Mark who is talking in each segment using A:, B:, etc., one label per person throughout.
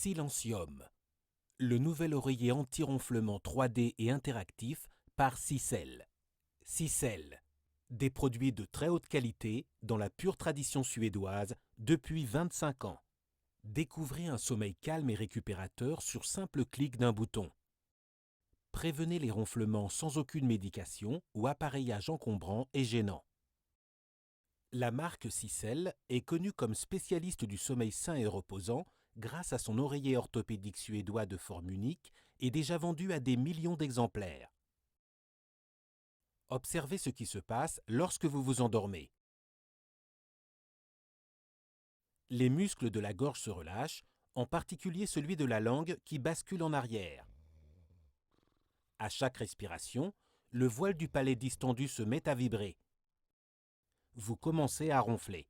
A: Silentium, le nouvel oreiller anti-ronflement 3D et interactif par Sisel. Sisel, des produits de très haute qualité dans la pure tradition suédoise depuis 25 ans. Découvrez un sommeil calme et récupérateur sur simple clic d'un bouton. Prévenez les ronflements sans aucune médication ou appareillage encombrant et gênant. La marque Sisel est connue comme spécialiste du sommeil sain et reposant grâce à son oreiller orthopédique suédois de forme unique et déjà vendu à des millions d'exemplaires. Observez ce qui se passe lorsque vous vous endormez. Les muscles de la gorge se relâchent, en particulier celui de la langue qui bascule en arrière. À chaque respiration, le voile du palais distendu se met à vibrer. Vous commencez à ronfler.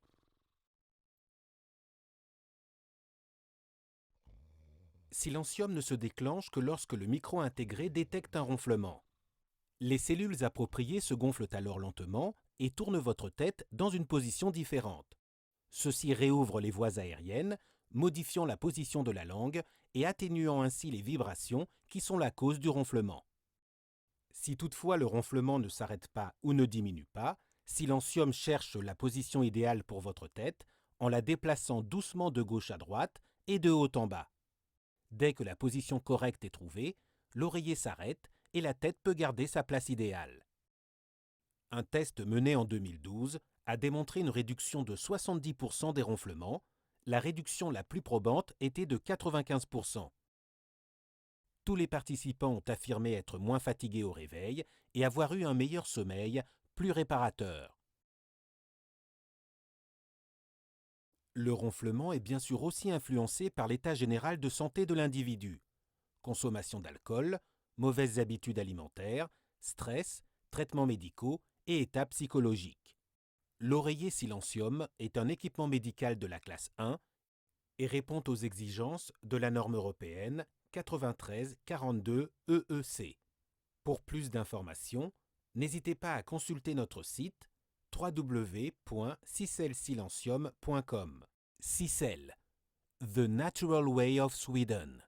A: Silentium ne se déclenche que lorsque le micro intégré détecte un ronflement. Les cellules appropriées se gonflent alors lentement et tournent votre tête dans une position différente. Ceci réouvre les voies aériennes, modifiant la position de la langue et atténuant ainsi les vibrations qui sont la cause du ronflement. Si toutefois le ronflement ne s'arrête pas ou ne diminue pas, Silentium cherche la position idéale pour votre tête en la déplaçant doucement de gauche à droite et de haut en bas. Dès que la position correcte est trouvée, l'oreiller s'arrête et la tête peut garder sa place idéale. Un test mené en 2012 a démontré une réduction de 70% des ronflements. La réduction la plus probante était de 95%. Tous les participants ont affirmé être moins fatigués au réveil et avoir eu un meilleur sommeil, plus réparateur. Le ronflement est bien sûr aussi influencé par l'état général de santé de l'individu. Consommation d'alcool, mauvaises habitudes alimentaires, stress, traitements médicaux et états psychologiques. L'oreiller Silentium est un équipement médical de la classe 1 et répond aux exigences de la norme européenne 9342 EEC. Pour plus d'informations, n'hésitez pas à consulter notre site www.siselsilentium.com. Sisel, The Natural Way of Sweden.